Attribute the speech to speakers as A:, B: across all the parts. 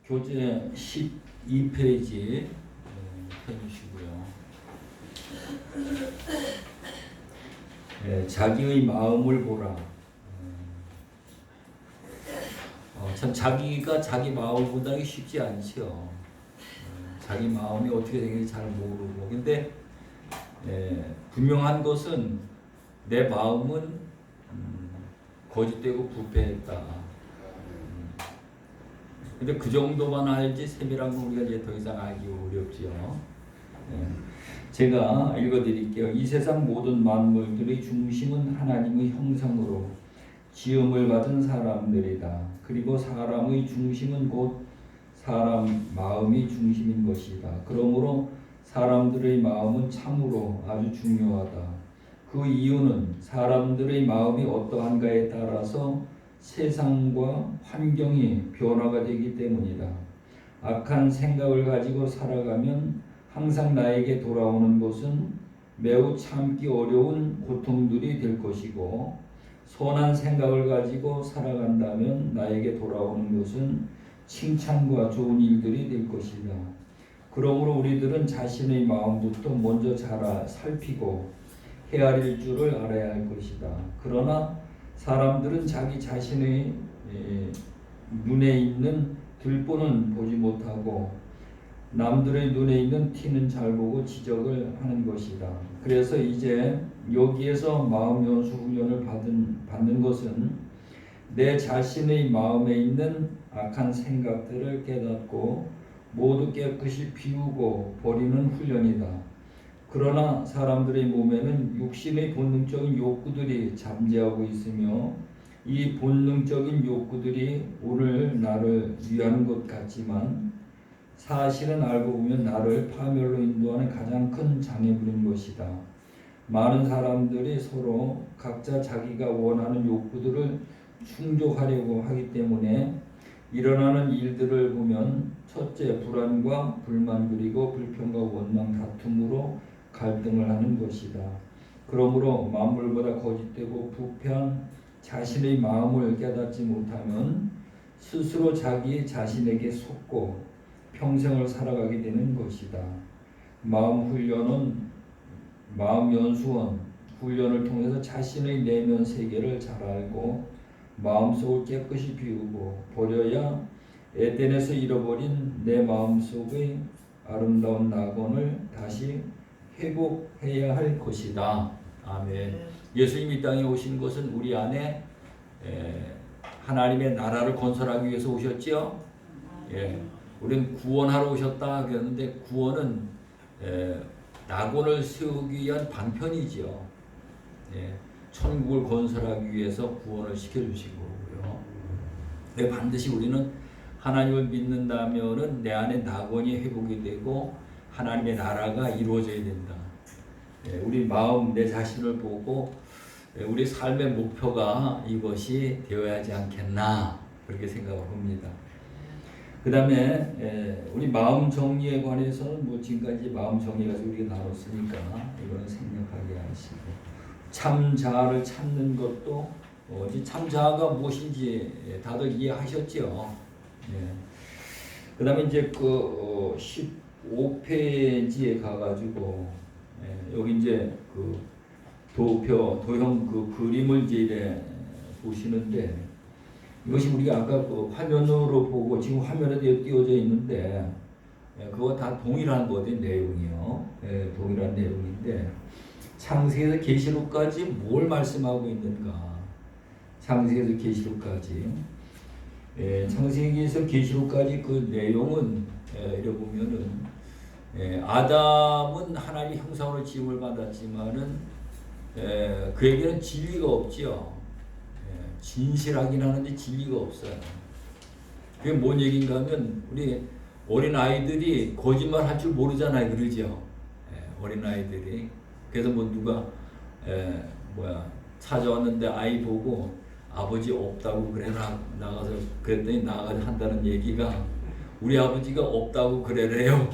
A: 교재 12페이지 펴주시고요. 자기의 마음을 보라. 참 자기가 자기 마음을 본다는 게 쉽지 않죠. 자기 마음이 어떻게 되는지 잘 모르고. 근데 분명한 것은 내 마음은 거짓되고 부패했다. 근데 그 정도만 알지 세밀한 거 우리가 이제 더 이상 알기 어렵죠. 제가 읽어드릴게요. 이 세상 모든 만물들의 중심은 하나님의 형상으로 지음을 받은 사람들이다. 그리고 사람의 중심은 곧 사람 마음이 중심인 것이다. 그러므로 사람들의 마음은 참으로 아주 중요하다. 그 이유는 사람들의 마음이 어떠한가에 따라서 세상과 환경이 변화가 되기 때문이다. 악한 생각을 가지고 살아가면 항상 나에게 돌아오는 것은 매우 참기 어려운 고통들이 될 것이고, 선한 생각을 가지고 살아간다면 나에게 돌아오는 것은 칭찬과 좋은 일들이 될 것이다. 그러므로 우리들은 자신의 마음부터 먼저 잘 살피고 헤아릴 줄을 알아야 할 것이다. 그러나 사람들은 자기 자신의 눈에 있는 들보는 보지 못하고 남들의 눈에 있는 티는 잘 보고 지적을 하는 것이다. 그래서 이제 여기에서 마음 연수 훈련을 받는 것은 내 자신의 마음에 있는 악한 생각들을 깨닫고 모두 깨끗이 비우고 버리는 훈련이다. 그러나 사람들의 몸에는 육신의 본능적인 욕구들이 잠재하고 있으며 이 본능적인 욕구들이 오늘 나를 위하는 것 같지만 사실은 알고 보면 나를 파멸로 인도하는 가장 큰 장애물인 것이다. 많은 사람들이 서로 각자 자기가 원하는 욕구들을 충족하려고 하기 때문에 일어나는 일들을 보면 첫째, 불안과 불만 그리고 불평과 원망, 다툼으로 갈등을 하는 것이다. 그러므로 만물보다 거짓되고 부패한 자신의 마음을 깨닫지 못하면 스스로 자기 자신에게 속고 평생을 살아가게 되는 것이다. 마음 연수원 훈련을 통해서 자신의 내면 세계를 잘 알고 마음속을 깨끗이 비우고 버려야 에덴에서 잃어버린 내 마음속의 아름다운 낙원을 다시 회복해야 할 것이다. 아멘. 예수님이 이 땅에 오신 것은 우리 안에 하나님의 나라를 건설하기 위해서 오셨지요. 우리는 구원하러 오셨다 그랬는데 구원은 낙원을 세우기 위한 방편이지요. 천국을 건설하기 위해서 구원을 시켜주신 거고요. 반드시 우리는 하나님을 믿는다면은 내 안에 낙원이 회복이 되고 하나님의 나라가 이루어져야 된다. 우리 마음, 내 자신을 보고 우리 삶의 목표가 이것이 되어야 하지 않겠나 그렇게 생각을 합니다. 그 다음에 우리 마음 정리에 관해서는 뭐 지금까지 마음 정리가 우리가 나눴으니까 이거는 생략하게 하시고, 참 자아를 찾는 것도 참 자아가 무엇인지 다들 이해하셨죠? 그 다음에 이제 그 15페이지에 가가지고 여기 이제 그 도형 그 그림을 이제 보시는데, 이것이 우리가 아까 그 화면으로 보고 지금 화면에 띄워져 있는데 그거 다 동일한 거거든요. 내용이요. 동일한 내용인데 창세기에서 계시록까지 뭘 말씀하고 있는가? 창세기에서 계시록까지 창세기에서 계시록까지 그 내용은 이렇게 보면은 아담은 하나님의 형상으로 지음을 받았지만은 그에게는 진리가 없지요. 진실하긴 하는데 진리가 없어요. 그게 뭔 얘기인가 하면 우리 어린 아이들이 거짓말 할 줄 모르잖아요, 그러죠? 어린 아이들이. 그래서 뭐 누가 찾아왔는데 아이 보고 아버지 없다고 그래라 나가서 그랬더니 나가서 한다는 얘기가 우리 아버지가 없다고 그래래요.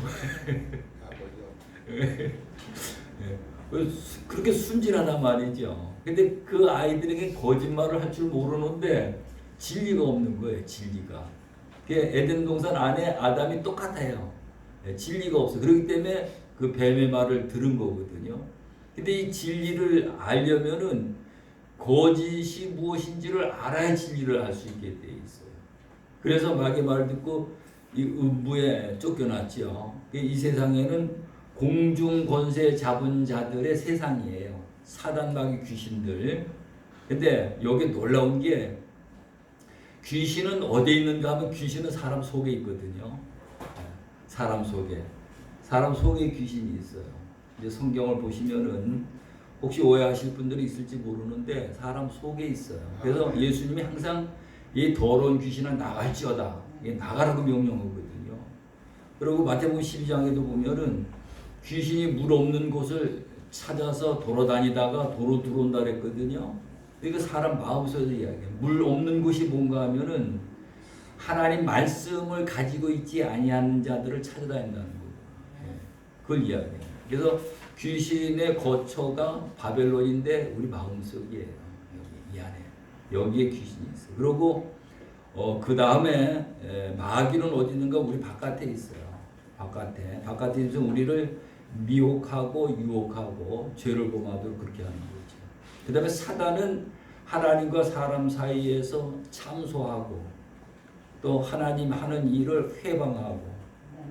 A: 그렇게 순진하단 말이죠. 근데 그 아이들에게 거짓말을 할 줄 모르는데 진리가 없는 거예요. 진리가. 그 에덴 동산 안에 아담이 똑같아요. 진리가 없어. 그렇기 때문에 그 뱀의 말을 들은 거거든요. 근데 이 진리를 알려면은 거짓이 무엇인지를 알아야 진리를 알 수 있게 돼 있어요. 그래서 마귀의 말을 듣고 이 음부에 쫓겨났죠. 이 세상에는 공중 권세 잡은 자들의 세상이에요. 사단 마귀 귀신들. 근데 여기 놀라운 게 귀신은 어디에 있는가 하면 귀신은 사람 속에 있거든요. 사람 속에 귀신이 있어요. 이제 성경을 보시면은 혹시 오해하실 분들이 있을지 모르는데 사람 속에 있어요. 그래서 예수님이 항상 이 더러운 귀신은 나갈지어다. 이게 나가라고 명령하거든요. 그리고 마태복음 12장에도 보면은 귀신이 물 없는 곳을 찾아서 돌아다니다가 도로 들어온다 그랬거든요. 이거 사람 마음속에서 이야기해요. 물 없는 곳이 뭔가 하면은 하나님 말씀을 가지고 있지 아니하는 자들을 찾아다닌다는 거예요. 그걸 이야기해요. 그래서 귀신의 거처가 바벨론인데 우리 마음속이에요. 여기 이 안에 여기에 귀신이 있어요. 그리고 그 다음에 마귀는 어디 있는가? 우리 바깥에 있어요. 바깥에 있어서 우리를 미혹하고 유혹하고 죄를 범하도록 그렇게 하는 거죠. 그 다음에 사단은 하나님과 사람 사이에서 참소하고 또 하나님 하는 일을 회방하고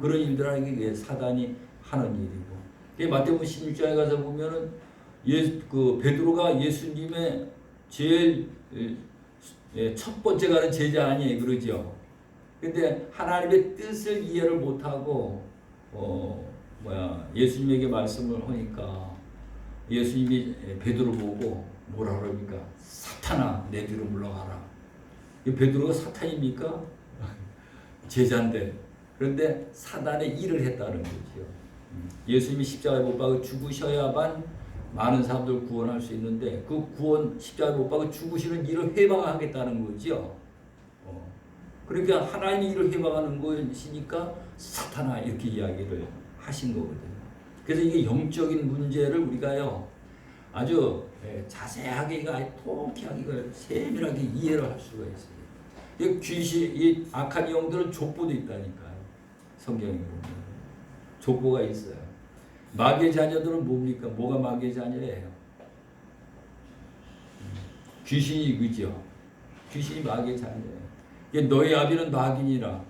A: 그런 일들에게 사단이 하는 일이고. 마태복음 16장에 가서 보면은 그 베드로가 예수님의 제일 첫 번째 가는 제자 아니에요, 그러죠? 근데 하나님의 뜻을 이해를 못하고 예수님에게 말씀을 하니까 예수님이 베드로 보고 뭐라 그럽니까? 사탄아, 내 뒤로 물러가라. 베드로가 사탄입니까? 제자인데. 그런데 사단의 일을 했다는 거죠. 예수님이 십자가에 못 박아 죽으셔야만 많은 사람들 구원할 수 있는데 그 구원 십자가에 못 박아 죽으시는 일을 회방하겠다는 거죠. 그러니까 하나님이 일을 회방하는 것이니까 사탄아 이렇게 이야기를 하신 거거든요. 그래서 이게 영적인 문제를 우리가요 아주 자세하게 통쾌하게 세밀하게 이해를 할 수가 있어요. 이 귀신, 이 악한 영들은 족보도 있다니까요. 성경에 보면 족보가 있어요. 마귀의 자녀들은 뭡니까? 뭐가 마귀의 자녀예요? 귀신이 그죠? 귀신이 마귀의 자녀예요. 너희 아비는 마귀니라.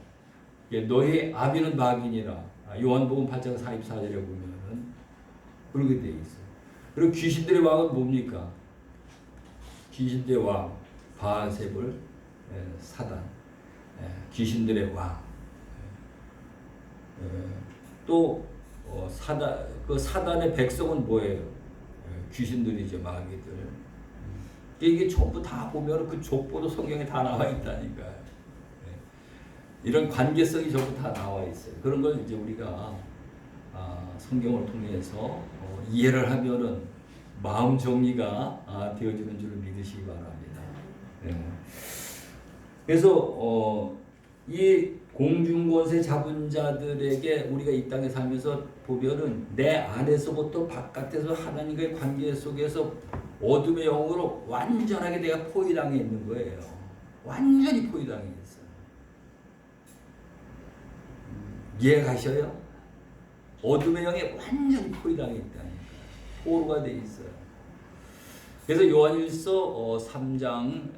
A: 너희 아비는 마귀니라. 요한복음 8장 44절에 보면은 그렇게 돼 있어요. 그리고 귀신들의 왕은 뭡니까? 귀신들의 왕 바알세불 사단. 귀신들의 왕. 또 사단의 백성은 뭐예요? 귀신들이죠, 마귀들. 이게 전부 다 보면 그 족보도 성경에 다 나와 있다니까요. 이런 관계성이 전부 다 나와 있어요. 그런 걸 이제 우리가 성경을 통해서 이해를 하면은 마음 정리가 되어지는 줄을 믿으시기 바랍니다. 그래서 이 공중권세 잡은 자들에게 우리가 이 땅에 살면서 보면은 내 안에서부터 바깥에서 하나님과의 관계 속에서 어둠의 영으로 완전하게 내가 포위당해 있는 거예요. 완전히 포위당해 있어요. 이해가셔요? 어둠의 영에 완전히 포위당해 있다니까. 포로가 돼 있어요. 그래서 요한일서 3장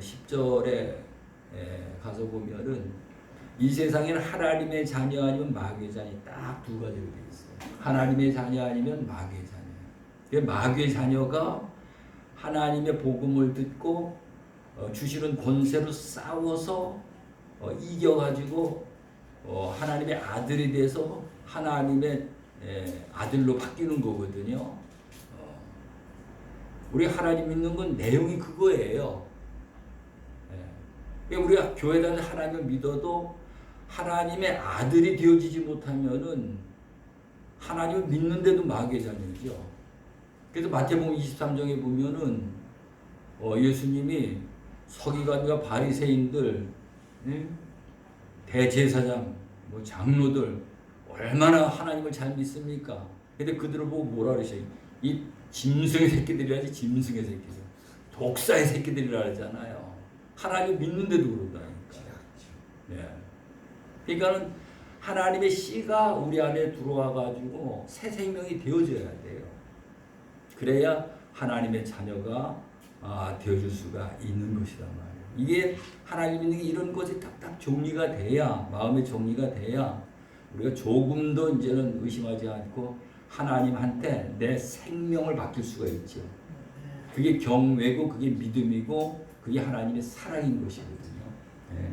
A: 10절에 가서 보면은 이 세상에는 하나님의 자녀 아니면 마귀의 자녀 딱 두 가지로 되어 있어요. 하나님의 자녀 아니면 마귀의 자녀. 마귀의 자녀가 하나님의 복음을 듣고 주시는 권세로 싸워서 이겨가지고 하나님의 아들이 돼서 하나님의 아들로 바뀌는 거거든요. 우리 하나님 믿는 건 내용이 그거예요. 우리가 교회 다니는 하나님을 믿어도 하나님의 아들이 되어지지 못하면은 하나님을 믿는데도 마귀의 자녀죠. 그래서 마태복음 23장에 보면은 예수님이 서기관과 바리새인들, 대제사장, 장로들 얼마나 하나님을 잘 믿습니까? 근데 그들을 보고 뭐라 그러셔요? 이 짐승의 새끼들이라지, 짐승의 새끼들. 독사의 새끼들이라 하잖아요. 하나님 믿는데도 그런다니까. 그러니까는 하나님의 씨가 우리 안에 들어와 가지고 새 생명이 되어져야 돼요. 그래야 하나님의 자녀가 되어줄 수가 있는 것이란 말이에요. 이게 하나님 있는 게 이런 것이 딱딱 정리가 돼야, 마음의 정리가 돼야 우리가 조금 더 이제는 의심하지 않고 하나님한테 내 생명을 맡길 수가 있죠. 그게 경외고 그게 믿음이고 그게 하나님의 사랑인 것이거든요. 예.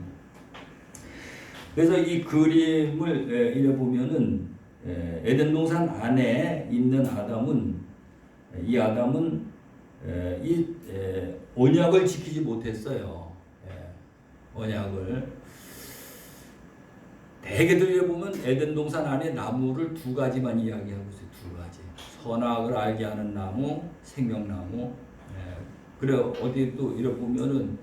A: 그래서 이 그림을 읽어보면은 에덴 동산 안에 있는 아담은 이 언약을 지키지 못했어요. 언약을 대개들 보면 에덴 동산 안에 나무를 두 가지만 이야기하고 있어요. 두 가지. 선악을 알게 하는 나무, 생명나무. 그래 어디 또 이렇게 보면은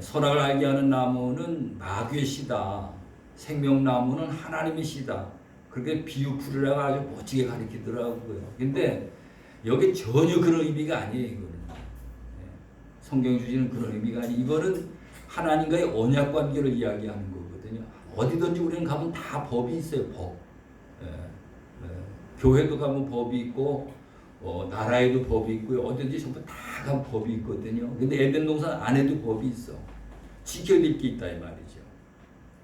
A: 선악을 알게 하는 나무는 마귀의 씨다. 생명나무는 하나님의 씨다. 그렇게 비유풀이라고 아주 멋지게 가르치더라고요. 근데 여기 전혀 그런 의미가 아니에요. 이거는 성경이 주시는 그런 의미가 아니에요. 이거는 하나님과의 언약 관계를 이야기하는 거거든요. 어디든지 우리는 가면 다 법이 있어요. 법. 교회도 가면 법이 있고 나라에도 법이 있고요. 어디든지 전부 다 가면 법이 있거든요. 근데 에덴 동산 안에도 법이 있어. 지켜야 될 게 있다 이 말이죠.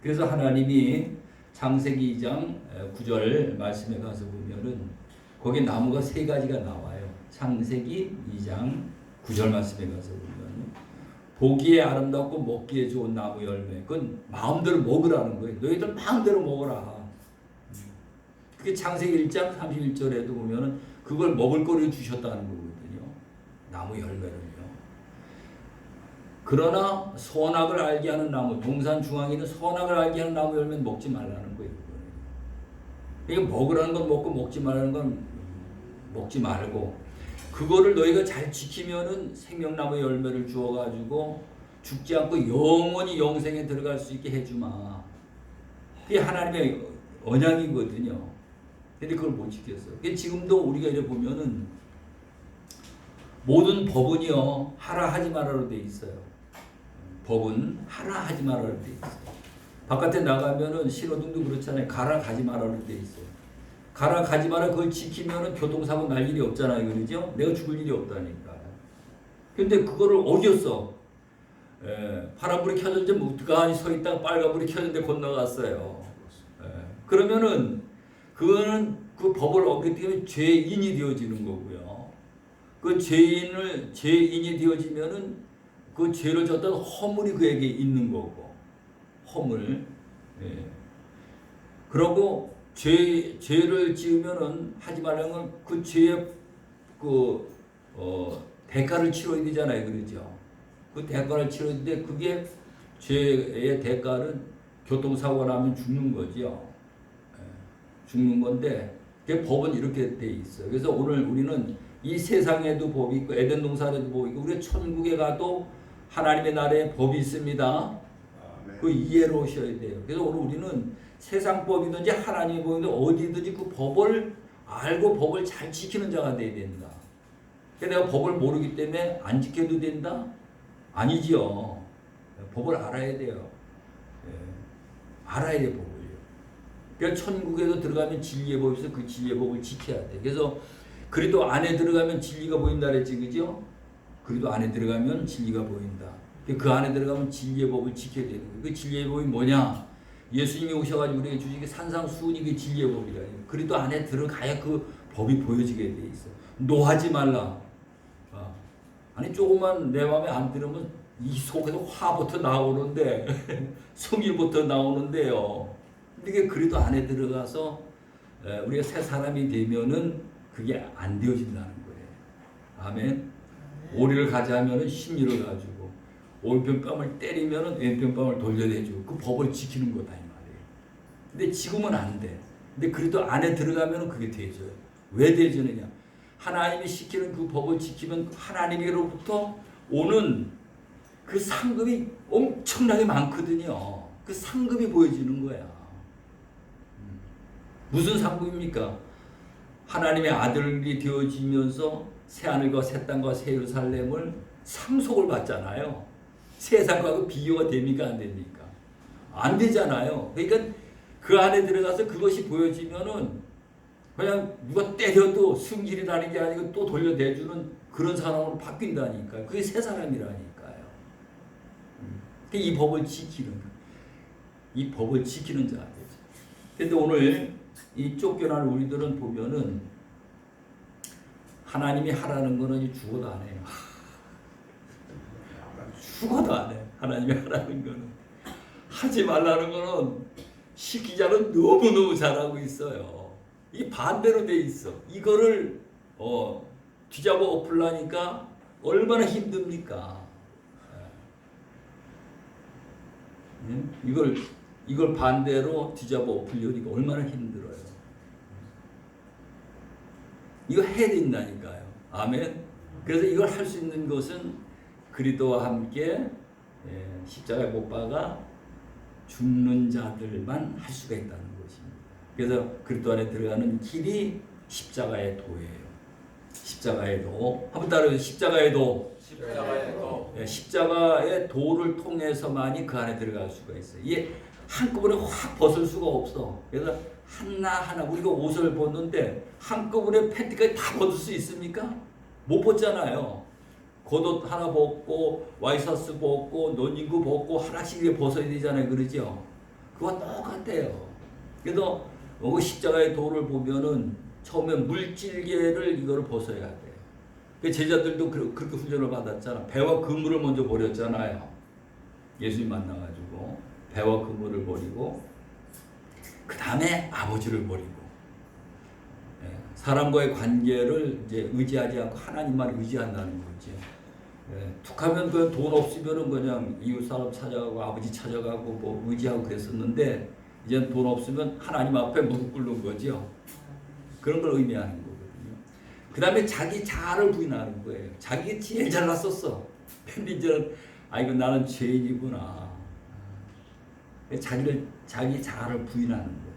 A: 그래서 하나님이 창세기 2장 9절 말씀에 가서 보면은 거기에 나무가 세 가지가 나와요. 창세기 2장 9절 말씀에 가서 보면 보기에 아름답고 먹기에 좋은 나무 열매 그건 마음대로 먹으라는 거예요. 너희들 마음대로 먹어라. 그게 창세기 1장 31절에도 보면은 그걸 먹을 거를 주셨다는 거거든요. 나무 열매를요. 그러나 선악을 알게 하는 나무, 동산 중앙에 있는 선악을 알게 하는 나무 열매는 먹지 말라는 거예요. 이게 먹으라는 건 먹고 먹지 말라는 건 먹지 말고 그거를 너희가 잘 지키면은 생명나무 열매를 주어가지고 죽지 않고 영원히 영생에 들어갈 수 있게 해주마. 그게 하나님의 언약이거든요. 근데 그걸 못 지켰어요. 지금도 우리가 이래 보면은 모든 법은요 하라 하지 말아로 돼 있어요. 법은 하라 하지 말아로 돼 있어요. 바깥에 나가면은 신호등도 그렇잖아요. 가라 가지 말아로 돼 있어요. 가라 가지 마라 그걸 지키면은 교통사고 날 일이 없잖아요. 그러죠? 내가 죽을 일이 없다니까. 근데 그거를 어겼어. 파란불이 켜졌는데 무트가니 서 있다가 빨간불이 켜졌는데 건너갔어요. 그러면은 그거는 그 법을 어겼기 때문에 죄인이 되어지는 거고요. 그 죄인이 되어지면은 그 죄를 졌던 허물이 그에게 있는 거고 허물. 그러고 죄를 지으면은 하지 말라는 건 그 죄의 대가를 치러야 되잖아요, 그렇죠? 그 대가를 치러야 되는데 그게 죄의 대가는 교통사고가 나면 죽는 거죠. 죽는 건데 그 법은 이렇게 돼 있어요. 그래서 오늘 우리는 이 세상에도 법이 있고 에덴 동산에도 법이 있고 우리 천국에 가도 하나님의 나라에 법이 있습니다. 그 이해로 오셔야 돼요. 그래서 오늘 우리는 세상 법이든지 하나님의 법이든지 어디든지 그 법을 알고 법을 잘 지키는 자가 돼야 된다. 내가 법을 모르기 때문에 안 지켜도 된다? 아니지요. 법을 알아야 돼요. 알아야 돼 법을요. 그러니까 천국에도 들어가면 진리의 법이 있어 그 진리의 법을 지켜야 돼. 그래서 그리도 안에 들어가면 진리가 보인다 그랬지, 그죠? 그리도 안에 들어가면 진리가 보인다. 그 안에 들어가면 진리의 법을 지켜야 되는 거예요. 그 진리의 법이 뭐냐? 예수님이 오셔가지고 우리에게 주시기 산상수훈이 그 진리의 법이라. 그리도 안에 들어가야 그 법이 보여지게 돼 있어. 노하지 말라. 아니 조금만 내 마음에 안 들으면 이 속에서 화부터 나오는데 성질부터 나오는데요. 이게 그리도 안에 들어가서 우리가 새 사람이 되면은 그게 안 되어진다는 거예요. 아멘. 오리를 가자면은 심리를 가지고 오른편뺨을 때리면은 왼편뺨을 돌려내주고 그 법을 지키는 거다 이 말이에요. 근데 지금은 안 돼. 근데 그래도 안에 들어가면은 그게 되져요. 왜 되지느냐? 하나님이 시키는 그 법을 지키면 하나님으로부터 오는 그 상급이 엄청나게 많거든요. 그 상급이 보여지는 거야. 무슨 상급입니까? 하나님의 아들이 되어지면서 새하늘과 새 땅과 새 예루살렘을 상속을 받잖아요. 세상과 그 비교가 됩니까 안 됩니까? 안 되잖아요. 그러니까 그 안에 들어가서 그것이 보여지면은 그냥 누가 때려도 승질이 나는 게 아니고 또 돌려내주는 그런 사람으로 바뀐다니까요. 그게 새 사람이라니까요. 이 법을 지키는 거. 이 법을 지키는 자가 되죠. 근데 오늘 이 쫓겨난 우리들은 보면은 하나님이 하라는 거는 죽어도 안 해요. 죽어도 안 해. 하나님이 하라는 거는. 하지 말라는 거는 시키자는 너무너무 잘하고 있어요. 이게 반대로 돼 있어. 이거를 뒤잡아 엎으려니까 얼마나 힘듭니까? 이걸 반대로 뒤잡아 엎으려니까 얼마나 힘들어요. 이거 해야 된다니까요. 아멘. 그래서 이걸 할 수 있는 것은 그리스도와 함께 십자가에 못 박아 죽는 자들만 할 수가 있다는 것입니다. 그래서 그리스도 안에 들어가는 길이 십자가의 도예요. 십자가의 도. 한번 따라해요. 십자가의 도.
B: 십자가의 도.
A: 십자가의 도를 통해서만이 그 안에 들어갈 수가 있어요. 이게 한꺼번에 확 벗을 수가 없어. 그래서 하나하나 우리가 옷을 벗는데 한꺼번에 팬티까지 다 벗을 수 있습니까? 못 벗잖아요. 겉옷 하나 벗고 와이셔츠 벗고 논닝구 벗고 하나씩 벗어야 되잖아요. 그러죠? 그거 똑같아요. 그래서 십자가의 도를 보면은 처음에 물질계를 이거를 벗어야 돼요. 제자들도 그렇게 훈련을 받았잖아. 배와 그물을 먼저 버렸잖아요. 예수님 만나가지고 배와 그물을 버리고 그 다음에 아버지를 버리고 사람과의 관계를 이제 의지하지 않고 하나님만 의지한다는 거죠. 툭하면 그 돈 없으면은 그냥 이웃 사람 찾아가고 아버지 찾아가고 뭐 의지하고 그랬었는데 이제 돈 없으면 하나님 앞에 무릎 꿇는 거죠. 그런 걸 의미하는 거거든요. 그 다음에 자기 자아를 부인하는 거예요. 자기가 제일 잘났었어. 근데 이제는 이거 나는 죄인이구나. 자기 자아를 부인하는 거예요.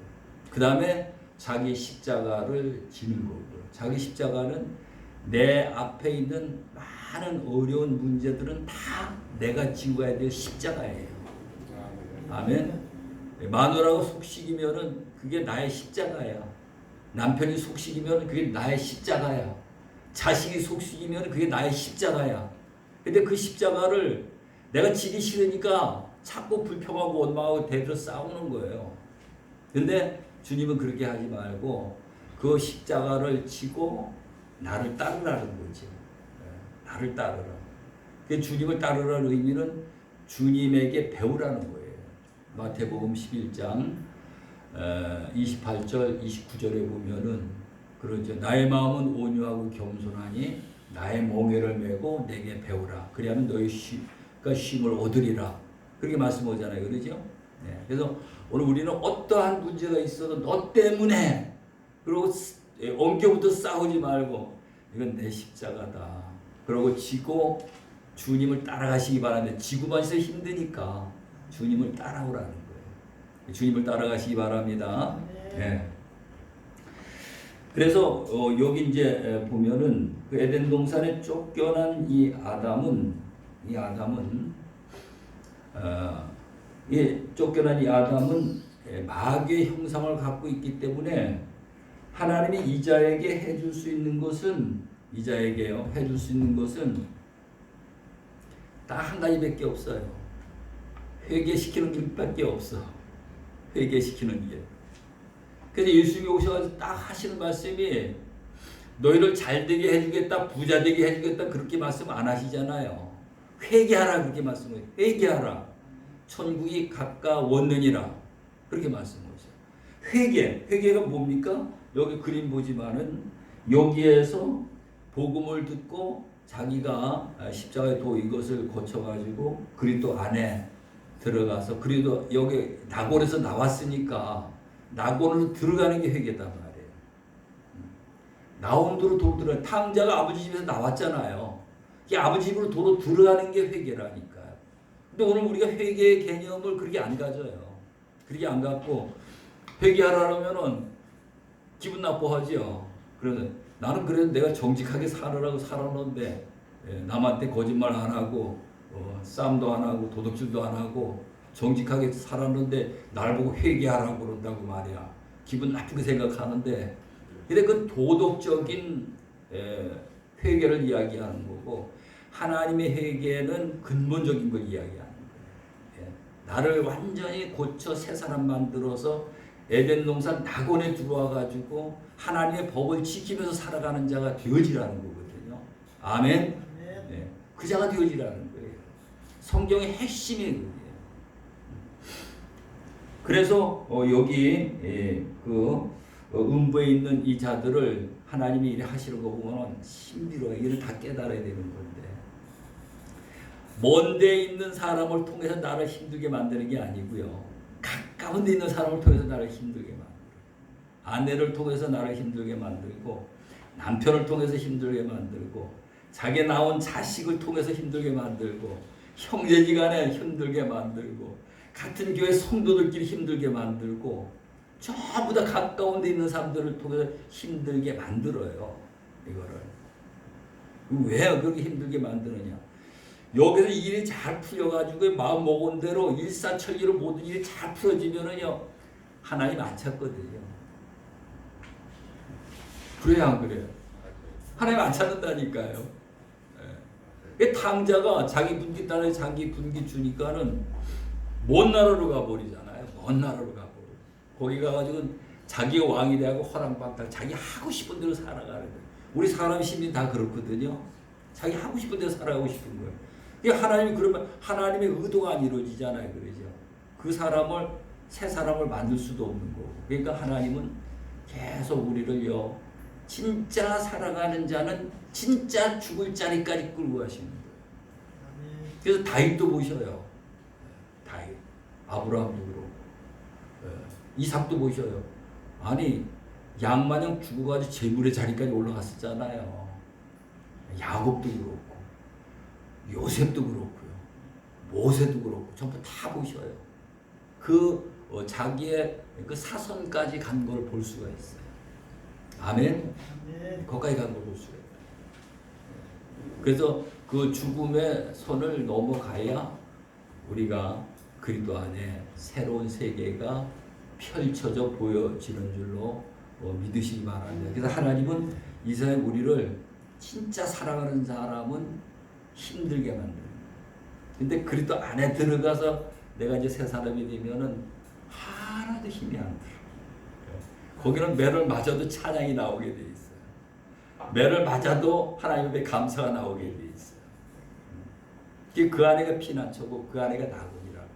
A: 그 다음에 자기 십자가를 지는 거고요. 자기 십자가는 내 앞에 있는 많은 어려운 문제들은 다 내가 지고 가야 될 십자가예요. 아멘. 마누라가 속식이면은 그게 나의 십자가야. 남편이 속식이면 그게 나의 십자가야. 자식이 속식이면 그게 나의 십자가야. 근데 그 십자가를 내가 지기 싫으니까 자꾸 불평하고 원망하고 대들어 싸우는 거예요. 근데 주님은 그렇게 하지 말고 그 십자가를 지고 나를 따르라는 거죠. 나를 따르라. 주님을 따르라는 의미는 주님에게 배우라는 거예요. 마태복음 11장 28절 29절에 보면은 그러죠. 나의 마음은 온유하고 겸손하니 나의 멍에를 메고 내게 배우라. 그리하면 너희 쉼을 얻으리라. 그렇게 말씀하잖아요. 그러죠? 네. 그래서 오늘 우리는 어떠한 문제가 있어도 너 때문에 그리고 엉켜부터 싸우지 말고 이건 내 십자가다. 그러고 지고 주님을 따라가시기 바랍니다. 지고만 있어 힘드니까 주님을 따라오라는 거예요. 주님을 따라가시기 바랍니다. 네. 그래서 여기 이제 보면은 그 에덴 동산에 쫓겨난 이 아담은 쫓겨난 이 아담은 마귀의 형상을 갖고 있기 때문에 하나님이 이자에게 해줄 수 있는 것은 해줄 수 있는 것은 딱 한 가지밖에 없어요. 회개시키는 길밖에 없어. 회개시키는 길. 그래서 예수님이 오셔가지고 딱 하시는 말씀이 너희를 잘되게 해주겠다, 부자되게 해주겠다 그렇게 말씀 안 하시잖아요. 회개하라 그렇게 말씀해요. 회개하라. 천국이 가까웠느니라 그렇게 말씀하세요. 회개가 뭡니까? 여기 그림 보지만은 여기에서 복음을 듣고 자기가 십자가의 도 이것을 거쳐가지고 그리스도 안에 들어가서 그리스도 여기 낙원에서 나왔으니까 낙원으로 들어가는 게 회개단 말이에요. 나온 도로 들어가 탕자가 아버지 집에서 나왔잖아요. 이 아버지 집으로 도로 들어가는 게 회개라니까요. 근데 오늘 우리가 회개의 개념을 그렇게 안 가져요. 그렇게 안 갖고 회개하라면은 기분 나빠하죠. 그래서 나는 그래도 내가 정직하게 살으라고 살았는데 남한테 거짓말 안 하고 싸움도 안 하고 도둑질도 안 하고 정직하게 살았는데 날 보고 회개하라고 그런다고 말이야. 기분 나쁘게 생각하는데, 근데 그 도덕적인 회개를 이야기하는 거고, 하나님의 회개는 근본적인 걸 이야기하는 거예요. 나를 완전히 고쳐 새 사람 만들어서 에덴 동산 낙원에 들어와 가지고 하나님의 법을 지키면서 살아가는 자가 되어지라는 거거든요. 아멘. 네. 그 자가 되어지라는 거예요. 성경의 핵심이 그거예요. 그래서 여기 음부에 있는 이 자들을 하나님이 이래 하시는 거 보면 힘들어요. 이를 다 깨달아야 되는 건데, 먼 데 있는 사람을 통해서 나를 힘들게 만드는 게 아니고요, 가까운 데 있는 사람을 통해서 나를 힘들게 만들어요. 아내를 통해서 나를 힘들게 만들고, 남편을 통해서 힘들게 만들고, 자기 낳은 자식을 통해서 힘들게 만들고, 형제지간에 힘들게 만들고, 같은 교회 성도들끼리 힘들게 만들고, 전부 다 가까운 데 있는 사람들을 통해서 힘들게 만들어요. 이거를 왜 그렇게 힘들게 만드느냐? 여기서 일이 잘 풀려가지고 마음 먹은 대로 일사천리로 모든 일이 잘 풀어지면은요, 하나님 안 찾거든요. 그래요, 안 그래요? 하나님 안 찾는다니까요. 탕자가 자기 분기 딸에 자기 분기 주니까는 먼 나라로 가버리잖아요. 먼 나라로 가버려. 거기 가가지고 자기가 왕이 되고 허랑방탕 자기 하고 싶은 대로 살아가는 거예요. 우리 사람 심리 다 그렇거든요. 자기 하고 싶은 대로 살아가고 싶은 거예요. 하나님이 그러면 하나님의 의도가 안 이루어지잖아요. 그러죠. 그 사람을 새 사람을 만들 수도 없는 거고. 그러니까 하나님은 계속 우리를요, 진짜 살아가는 자는 진짜 죽을 자리까지 끌고 가시는 거예요. 그래서 다윗도 보셔요. 다윗, 아브라함도 그렇고, 이삭도 보셔요. 아니, 양마냥 죽어가지고 재물의 자리까지 올라갔었잖아요. 야곱도 그렇고, 요셉도 그렇고요, 모세도 그렇고, 전부 다 보셔요. 자기의 그 사선까지 간 걸 볼 수가 있어요. 아멘. 거기까지 간 걸 볼 수가 있어요. 그래서 그 죽음의 선을 넘어가야 우리가 그리스도 안에 새로운 세계가 펼쳐져 보여지는 줄로 믿으시기 바랍니다. 그래서 하나님은 이 세상에 우리를 진짜 사랑하는 사람은 힘들게 만듭니다. 근데 그리스도 안에 들어가서 내가 이제 새 사람이 되면은 하나도 힘이 안 들어. 거기는 매를 맞아도 찬양이 나오게 돼 있어요. 매를 맞아도 하나님 앞에 감사가 나오게 돼 있어요. 그 안에가 피난처고 그 안에가 낙원이라고.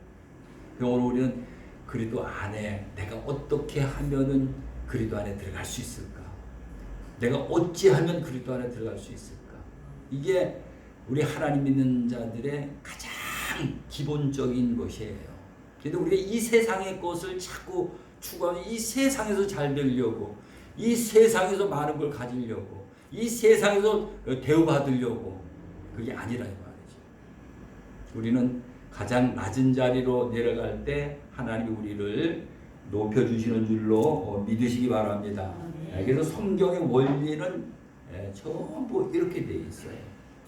A: 오늘 우리는 그리스도 안에 내가 어떻게 하면은 그리스도 안에 들어갈 수 있을까? 내가 어찌하면 그리스도 안에 들어갈 수 있을까? 이게 우리 하나님 믿는 자들의 가장 기본적인 것이에요. 그런데 우리가 이 세상의 것을 자꾸 추구하는, 이 세상에서 잘 되려고, 이 세상에서 많은 걸 가지려고, 이 세상에서 대우받으려고, 그게 아니라 이 말이죠. 우리는 가장 낮은 자리로 내려갈 때 하나님이 우리를 높여주시는 줄로 믿으시기 바랍니다. 그래서 성경의 원리는 전부 이렇게 되어 있어요.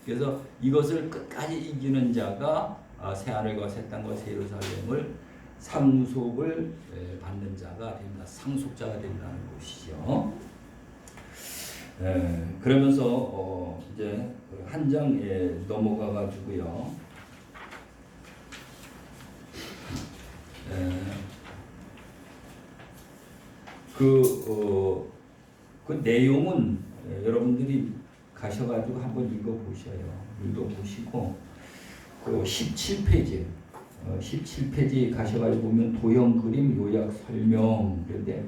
A: 그래서 이것을 끝까지 이기는 자가 새하늘과 새 땅과 새 예루살렘을 상속을 받는 자가 됩니다. 상속자가 된다는 것이죠. 그러면서 이제 한 장에 넘어가 가지고요. 그 내용은 여러분들이 가셔가지고 한번 읽어보시고 그 17페이지 17페이지 가셔가지고 보면 도형 그림 요약 설명, 그런데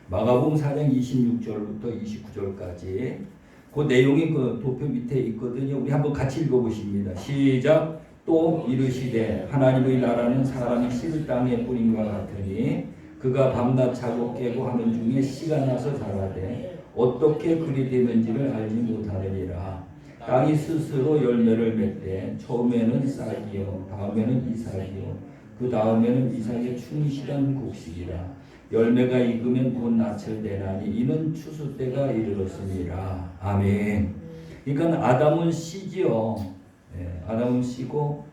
A: 마가복음 4장 26절부터 29절까지 그 내용이 그 도표 밑에 있거든요. 우리 한번 같이 읽어보십니다. 시작. 또 이르시되 하나님의 나라는 사람이 실 땅에 뿌린과 같으니 그가 밤낮 자고 깨고 하는 중에 씨가 나서 자라되 어떻게 그리 되는지를 알지 못하느니라. 땅이 스스로 열매를 맺되 처음에는 싹이요 다음에는 이삭이요 그 다음에는 이삭의 충실한 곡식이라. 열매가 익으면 곧 낯을 내나니 이는 추수 때가 이르렀으니라. 아멘. 그러니까 아담은 씨지요. 아담은 씨고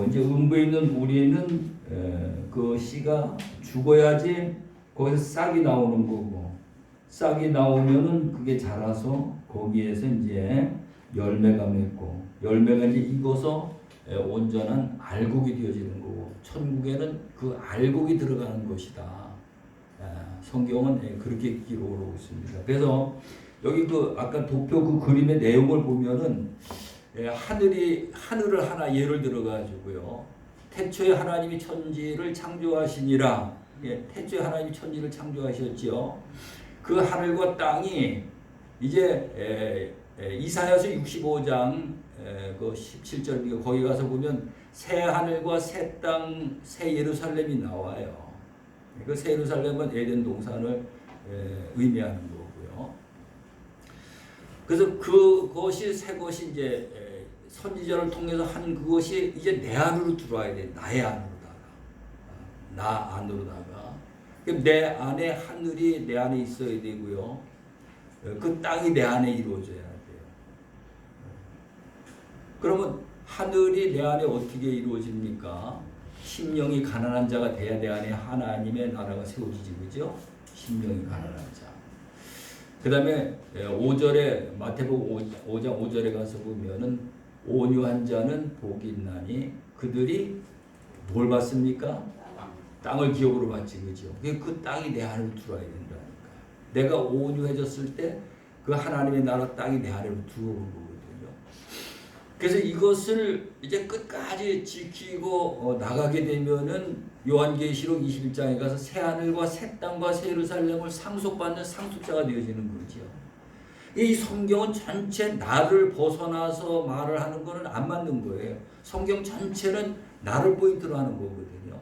A: 이제 음부에 있는 우리는 그 씨가 죽어야지 거기서 싹이 나오는 거고, 싹이 나오면은 그게 자라서 거기에서 이제 열매가 맺고, 열매가 이제 익어서 온전한 알곡이 되어지는 거고, 천국에는 그 알곡이 들어가는 것이다. 성경은 그렇게 기록을 하고 있습니다. 그래서 여기 그 아까 도표 그 그림의 내용을 보면은 하늘을 하나 예를 들어 가지고요. 태초에 하나님이 천지를 창조하시니라. 태초에 하나님이 천지를 창조하셨지요. 그 하늘과 땅이 이제 이사야서 65장 그 17절 거기 가서 보면 새 하늘과 새 땅, 새 예루살렘이 나와요. 그 새 예루살렘은 에덴 동산을 의미하는 거고요. 그래서 그것이 새 것이 이제 선지자를 통해서 한 그것이 이제 내 안으로 들어와야 돼. 나의 안으로다가. 나 안으로다가. 내 안에 하늘이 내 안에 있어야 되고요. 그 땅이 내 안에 이루어져야 돼요. 그러면 하늘이 내 안에 어떻게 이루어집니까? 심령이 가난한 자가 돼야 내 안에 하나님의 나라가 세워지지, 그죠? 심령이 가난한 자. 그 다음에 5절에 마태복음 5장 5절에 가서 보면은 온유한 자는 복이 있나니 그들이 뭘 받습니까? 땅을 기업으로 받지, 그죠? 그 땅이 내 안으로 들어와야 된다니까. 내가 온유해졌을 때 그 하나님의 나라 땅이 내 안으로 들어오는 거거든요. 그래서 이것을 이제 끝까지 지키고 나가게 되면은 요한계시록 21장에 가서 새 하늘과 새 땅과 새 예루살렘을 상속받는 상속자가 되어지는 거죠. 이 성경은 전체 나를 벗어나서 말을 하는 것은 안 맞는 거예요. 성경 전체는 나를 포인트로 하는 거거든요.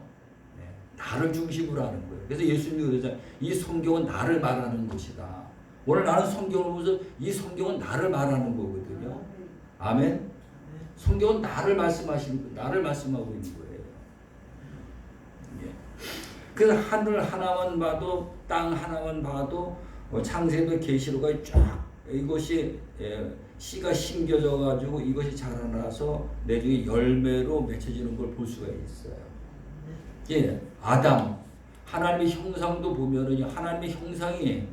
A: 나를 중심으로 하는 거예요. 그래서 예수님이 그러잖아요. 이 성경은 나를 말하는 것이다. 오늘 나는 성경을 보면서 이 성경은 나를 말하는 거거든요. 아멘. 성경은 나를 말씀하고 있는 거예요. 그래서 하늘 하나만 봐도 땅 하나만 봐도 창세도 계시록까지 쫙 이것이 씨가 심겨져 가지고 이것이 자라나서 나중에 열매로 맺혀지는 걸 볼 수가 있어요. 아담 하나님의 형상도 보면은 하나님의 형상이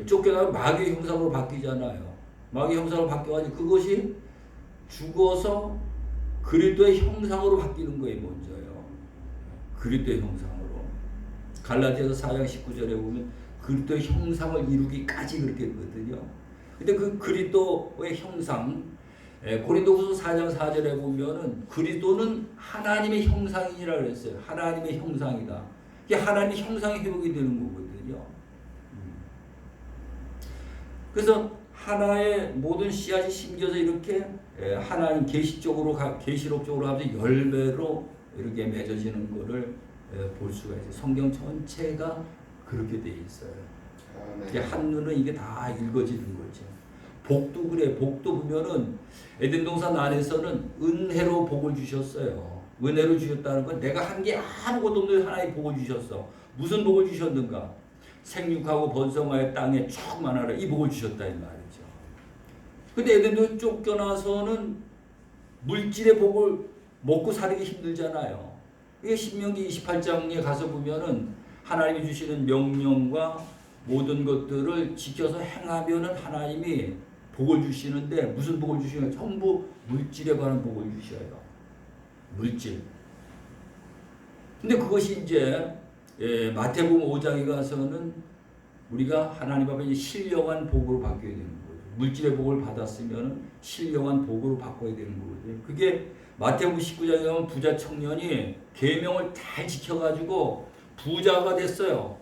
A: 쫓겨나면 마귀의 형상으로 바뀌잖아요. 마귀의 형상으로 바뀌어가지고 그것이 죽어서 그리스도의 형상으로 바뀌는 거예요. 먼저요. 그리스도의 형상으로. 갈라디아서 4장 19절에 보면 그리스도의 형상을 이루기까지 그렇게 했거든요. 근데 그 그리스도의 형상, 고린도후서 4장 4절에 보면은 그리스도는 하나님의 형상이라 그랬어요. 하나님의 형상이다. 이게 하나님의 형상이 회복이 되는 거거든요. 그래서 하나의 모든 씨앗이 심겨서 이렇게 하나님 계시록 쪽으로 가서 열매로 이렇게 맺어지는 것을 볼 수가 있어요. 성경 전체가 그렇게 돼 있어요. 한눈은 이게 다 읽어지는 거죠. 복도 그래. 복도 보면은 에덴 동산 안에서는 은혜로 복을 주셨어요. 은혜로 주셨다는 건 내가 한 게 아무것도 없는데 하나님 복을 주셨어. 무슨 복을 주셨는가? 생육하고 번성하여 땅에 쭉 많아라. 이 복을 주셨다 이 말이죠. 근데 에덴도 쫓겨나서는 물질의 복을 먹고 살기 힘들잖아요. 이게 신명기 28장에 가서 보면은 하나님이 주시는 명령과 모든 것들을 지켜서 행하면은 하나님이 복을 주시는데 무슨 복을 주시냐? 전부 물질에 관한 복을 주셔요. 물질. 근데 그것이 이제 마태복음 5장에 가서는 우리가 하나님 앞에 신령한 복으로 바뀌어야 되는 거죠. 물질의 복을 받았으면 신령한 복으로 바꿔야 되는 거거든요. 그게 마태복음 19장에 가면 부자 청년이 계명을 잘 지켜가지고 부자가 됐어요.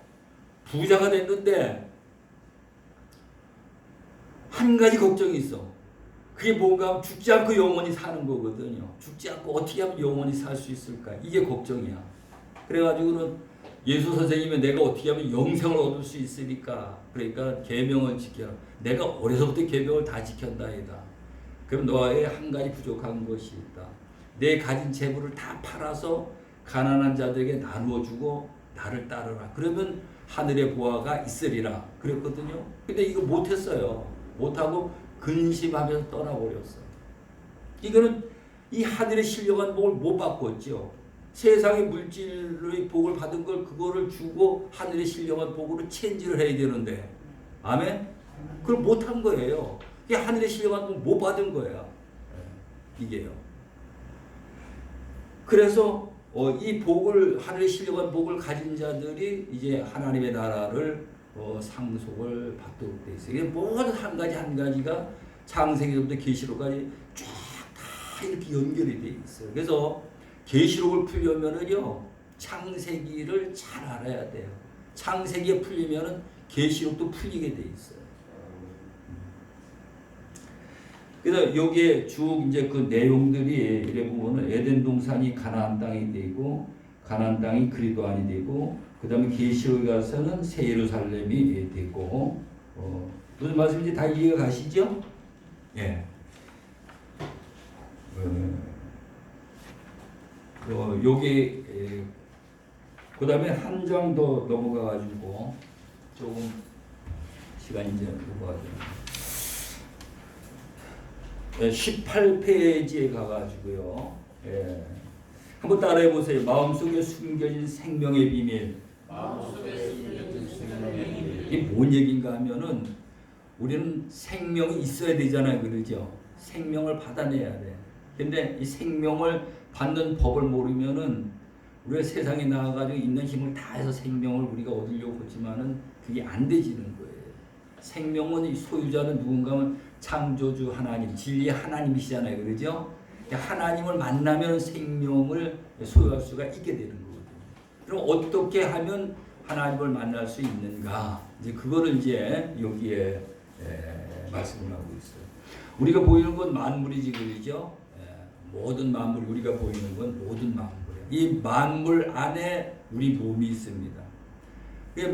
A: 부자가 됐는데 한 가지 걱정이 있어. 그게 뭔가 하면 죽지 않고 영원히 사는 거거든요. 죽지 않고 어떻게 하면 영원히 살 수 있을까? 이게 걱정이야. 그래가지고는 예수 선생님이 내가 어떻게 하면 영생을 얻을 수 있으니까 그러니까 계명을 지켜라. 내가 어려서부터 계명을 다 지켰다이다. 그럼 너의 한 가지 부족한 것이 있다. 내 가진 재물을 다 팔아서 가난한 자들에게 나누어 주고 나를 따르라. 그러면 하늘의 보화가 있으리라. 그랬거든요. 근데 이거 못했어요. 못하고 근심하면서 떠나버렸어. 이거는 이 하늘의 신령한 복을 못 바꿨죠. 세상의 물질의 복을 받은 걸 그거를 주고 하늘에 신령한 복으로 체인지를 해야 되는데, 아멘? 그걸 못한 거예요. 이게 하늘에 신령한 복 못 받은 거야. 이게요. 그래서 이 복을, 하늘에 신령한 복을 가진 자들이 이제 하나님의 나라를 상속을 받도록 돼 있어요. 이게 모든 한 가지 한 가지가 창세기부터 계시록까지 쫙 다 이렇게 연결이 돼 있어요. 그래서 계시록을 풀려면은요, 창세기를 잘 알아야 돼요. 창세기에 풀리면은 계시록도 풀리게 돼 있어요. 그래서 여기에 쭉 이제 그 내용들이 이래 보면은 에덴 동산이 가나안 땅이 되고, 가나안 땅이 그리스도안이 되고, 그 다음에 계시록에 가서는 새 예루살렘이 되고, 무슨 말씀인지 다 이해가 가시죠? 예. 여기 그 다음에 한 장 더 넘어가 가지고 조금 시간이 이제 넘어가죠. 18페이지에 가가지고요. 예. 한번 따라해 보세요. 마음속에 숨겨진 생명의 비밀. 이게 뭔 얘기인가 하면은 우리는 생명이 있어야 되잖아요, 그러죠? 생명을 받아내야 돼. 근데 이 생명을 받는 법을 모르면은 우리가 세상에 나와가지고 있는 힘을 다해서 생명을 우리가 얻으려고 하지만은 그게 안 되지는 거예요. 생명은 이 소유자는 누군가면 창조주 하나님, 진리의 하나님이시잖아요, 그러죠? 하나님을 만나면 생명을 소유할 수가 있게 되는 거거든요. 그럼 어떻게 하면 하나님을 만날 수 있는가? 이제 그거를 이제 여기에 말씀을 하고 있어요. 우리가 보이는 건 만물이지, 그러죠? 모든 만물, 우리가 보이는 건 모든 만물이에요. 이 만물 안에 우리 몸이 있습니다.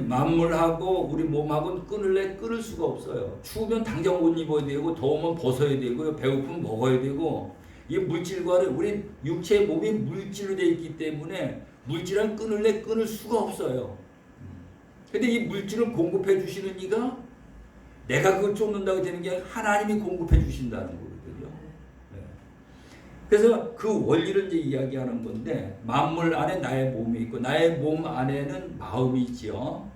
A: 만물하고 우리 몸하고는 끊을 수가 없어요. 추우면 당장 옷 입어야 되고, 더우면 벗어야 되고요, 배고프면 먹어야 되고, 이 물질과는 우리 육체의 몸이 물질로 되어 있기 때문에 물질은 끊을 수가 없어요. 근데 이 물질을 공급해 주시는 이가 내가 그걸 쫓는다고 되는 게 아니라 하나님이 공급해 주신다는 거거든요. 그래서 그 원리를 이제 이야기하는 건데, 만물 안에 나의 몸이 있고, 나의 몸 안에는 마음이 있죠.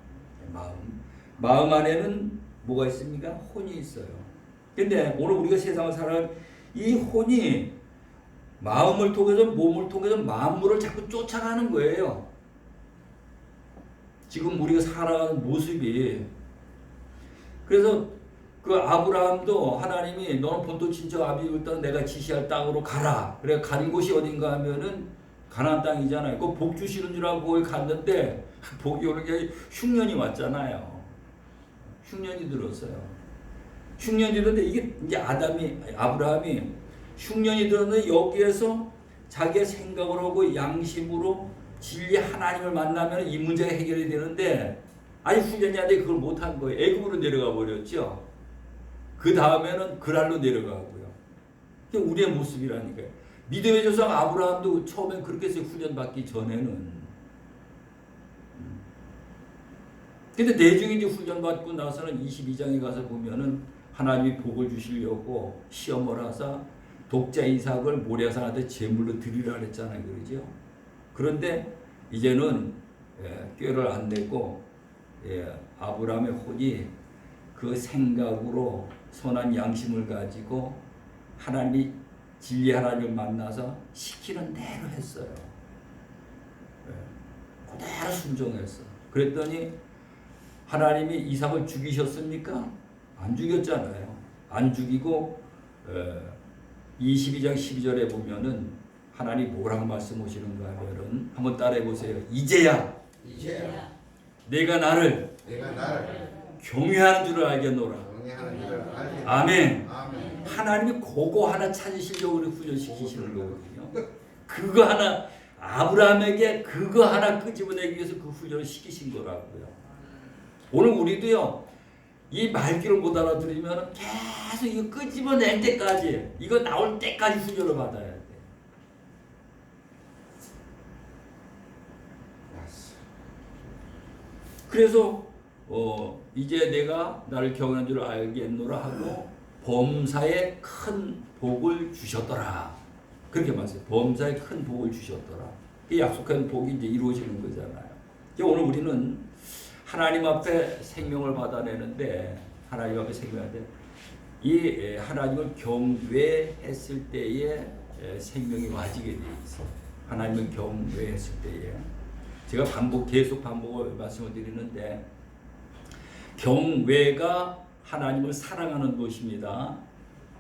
A: 마음 안에는 뭐가 있습니까? 혼이 있어요. 근데 오늘 우리가 세상을 살아가는 이 혼이 마음을 통해서, 몸을 통해서 만물을 자꾸 쫓아가는 거예요. 지금 우리가 살아가는 모습이. 그래서 그 아브라함도 하나님이 너는 본토 친척 아비를 땅 내가 지시할 땅으로 가라. 그래 간 곳이 어딘가 하면은 가나안 땅이잖아요. 그 복 주시는 줄 알고 거기 갔는데 복이 오는 게 흉년이 왔잖아요. 흉년이 들었어요. 흉년이 들었는데 이게 이제 아브라함이 흉년이 들었는데 여기에서 자기의 생각을 하고 양심으로 진리 하나님을 만나면 이 문제가 해결이 되는데, 아니 훈련이 안 돼 그걸 못한 거예요. 애굽으로 내려가 버렸죠. 그 다음에는 그랄로 내려가고요. 그게 우리의 모습이라니까요. 믿음의 조상 아브라함도 처음엔 그렇게 해서 훈련받기 전에는. 근데 내중에 이제 훈련받고 나서는 22장에 가서 보면은 하나님이 복을 주시려고 시험을 하사 독자 이삭을 모리아산한테 제물로 드리라 그랬잖아요, 그러죠? 그런데 이제는 꾀를 안 내고 아브라함의 혼이 그 생각으로 선한 양심을 가지고 하나님이 진리 하나님을 만나서 시키는 대로 했어요. 그대로 순종했어. 그랬더니 하나님이 이삭을 죽이셨습니까? 안 죽였잖아요. 안 죽이고 22장 12절에 보면은 하나님 뭐라고 말씀하시는가 하면은 한번 따라해 보세요. 이제야 내가 나를 경외하는 줄을 알겠노라. 아멘. 하나님이 그거 하나 찾으시려고 훈련시키시는 거거든요. 그거 하나, 아브라함에게 그거 하나 끄집어내기 위해서 그 훈련을 시키신 거라고요. 오늘 우리도요, 이 말귀를 못 알아들으면 계속 이거 끄집어낼 때까지, 이거 나올 때까지 훈련을 받아야 돼. 그래서 이제 내가 나를 경외하는 줄 알겠노라 하고 범사에 큰 복을 주셨더라. 그렇게 말했어요. 범사에 큰 복을 주셨더라. 이 약속한 복이 이제 이루어지는 거잖아요. 오늘 우리는 하나님 앞에 생명을 받아내는데, 하나님 앞에 생명하는데, 이 하나님을 경외했을 때에 생명이 와지게 돼 있어요. 하나님을 경외했을 때에. 제가 계속 반복을 말씀을 드리는데, 경외가 하나님을 사랑하는 것입니다.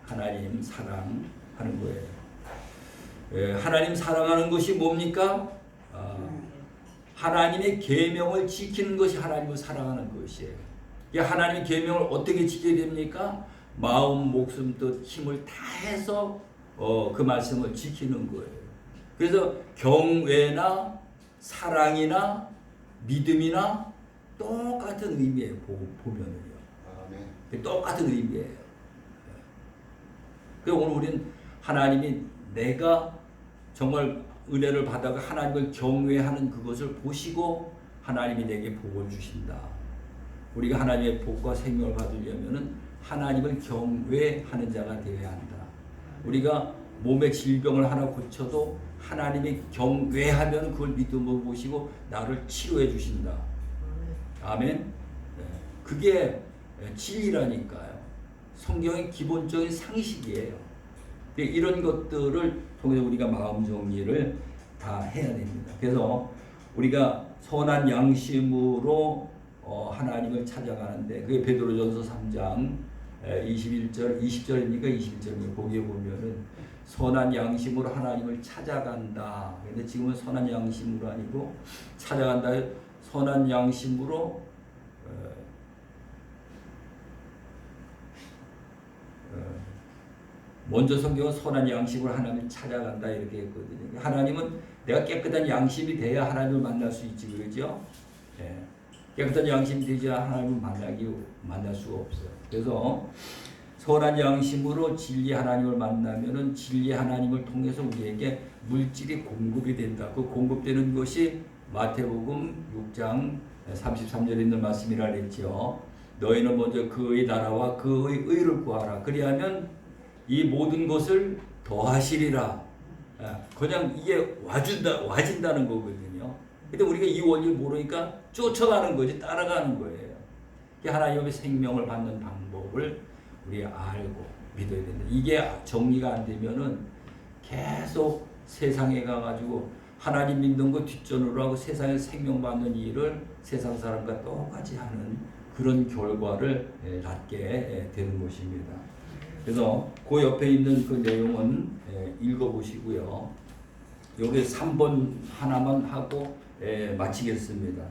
A: 하나님 사랑하는 거예요. 하나님 사랑하는 것이 뭡니까? 하나님의 계명을 지키는 것이 하나님을 사랑하는 것이에요. 하나님의 계명을 어떻게 지켜야 됩니까? 마음, 목숨, 뜻, 힘을 다해서 그 말씀을 지키는 거예요. 그래서 경외나 사랑이나 믿음이나 똑같은 의미예요. 보면은요. 아멘. 똑같은 의미예요. 그래서 오늘 우리는 하나님이 내가 정말 은혜를 받아가 하나님을 경외하는 그것을 보시고 하나님이 내게 복을 주신다. 우리가 하나님의 복과 생명을 받으려면은 하나님을 경외하는 자가 되어야 한다. 우리가 몸의 질병을 하나 고쳐도 하나님이 경외하면 그걸 믿음으로 보시고 나를 치료해 주신다. 아멘. 그게 진리라니까요. 성경의 기본적인 상식이에요. 이런 것들을 통해서 우리가 마음 정리를 다 해야 됩니다. 그래서 우리가 선한 양심으로 하나님을 찾아가는데, 그게 베드로전서 3장 21절, 20절입니까? 21절입니까? 거기에 보면은 선한 양심으로 하나님을 찾아간다. 근데 지금은 선한 양심으로 아니고 찾아간다. 선한 양심으로 먼저 성경은 선한 양심으로 하나님을 찾아간다 이렇게 했거든요. 하나님은 내가 깨끗한 양심이 돼야 하나님을 만날 수 있지, 그러죠? 예. 깨끗한 양심이 되지 하나님을 만날 수가 없어요. 그래서 선한 양심으로 진리 하나님을 만나면은 진리 하나님을 통해서 우리에게 물질이 공급이 된다. 그 공급되는 것이 마태복음 6장 33절에 있는 말씀이라 그랬죠. 너희는 먼저 그의 나라와 그의 의를 구하라. 그리하면 이 모든 것을 더하시리라. 그냥 이게 와진다는 거거든요. 근데 우리가 이 원리를 모르니까 쫓아가는 거지, 따라가는 거예요. 하나님의 생명을 받는 방법을 우리가 알고 믿어야 된다. 이게 정리가 안 되면은 계속 세상에 가가지고 하나님 믿는 거 뒷전으로 하고 세상에 생명 받는 일을 세상 사람과 똑같이 하는 그런 결과를 낳게 되는 것입니다. 그래서 그 옆에 있는 그 내용은 읽어보시고요. 여기 3번 하나만 하고 마치겠습니다.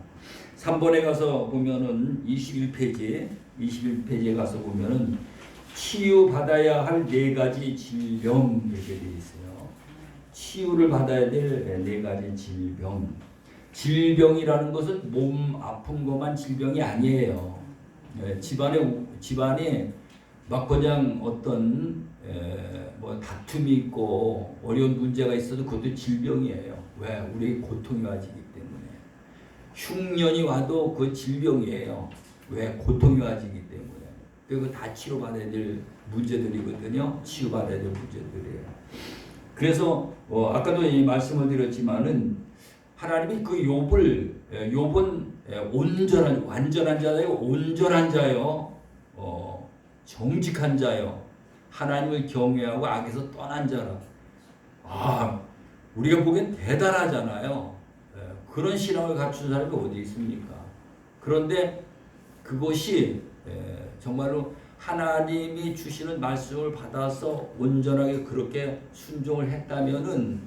A: 3번에 가서 보면은 21페이지에 가서 보면은 치유받아야 할 4가지 질병 이렇게 되어 있어요. 치유를 받아야 될 4가지 질병. 질병이라는 것은 몸 아픈 것만 질병이 아니에요. 집안에 막 그냥 어떤 뭐 다툼이 있고 어려운 문제가 있어도 그것도 질병이에요. 왜? 우리에게 고통이 와지기 때문에. 흉년이 와도 그 질병이에요. 왜? 고통이 와지기 때문에. 그리고 다 치료받아야 될 문제들이거든요. 치유받아야 될 문제들이에요. 그래서 아까도 이 말씀을 드렸지만은 하나님이 그 욥은 완전한 자예요. 온전한 자요. 정직한 자요. 하나님을 경외하고 악에서 떠난 자라. 우리가 보기엔 대단하잖아요. 그런 신앙을 갖춘 사람이 어디 있습니까? 그런데 그것이 정말로 하나님이 주시는 말씀을 받아서 온전하게 그렇게 순종을 했다면은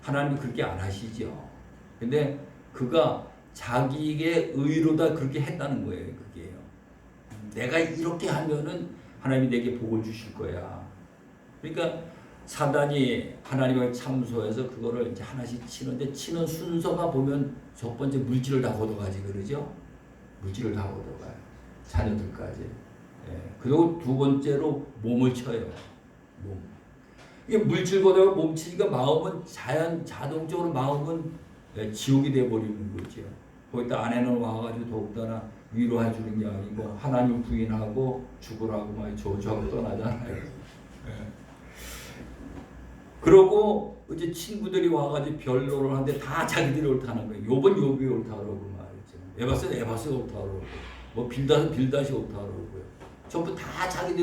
A: 하나님이 그렇게 안 하시죠. 근데 그가 자기의 의로다 그렇게 했다는 거예요. 그게요. 내가 이렇게 하면은 하나님이 내게 복을 주실 거야. 그러니까 사단이 하나님을 참소해서 그거를 이제 하나씩 치는데 치는 순서가 보면 첫 번째 물질을 다 걷어가지 그러죠. 물질을 다 걷어가요. 자녀들까지. 그리고 두 번째로 몸을 쳐요. 몸. 이게 물질 걷어가 몸 치니까 마음은 자동적으로 마음은 지옥이 돼버리는 거죠. 거기다 아내는 와가지고 더욱더나 위로해 주는 게 아니고 하나님 부인하고 죽으라고 막 저주하고 떠나잖아요. 그러고 이제 친구들이 와가지고 변론을 하는데 다 자기들이 옳다는 거예요. 욥은 욥이 옳다 그러고 말이죠. 에바스는 에바스가 옳다 그러고 뭐 빌닷이 옳다 그러고요. 전부 다 자기들이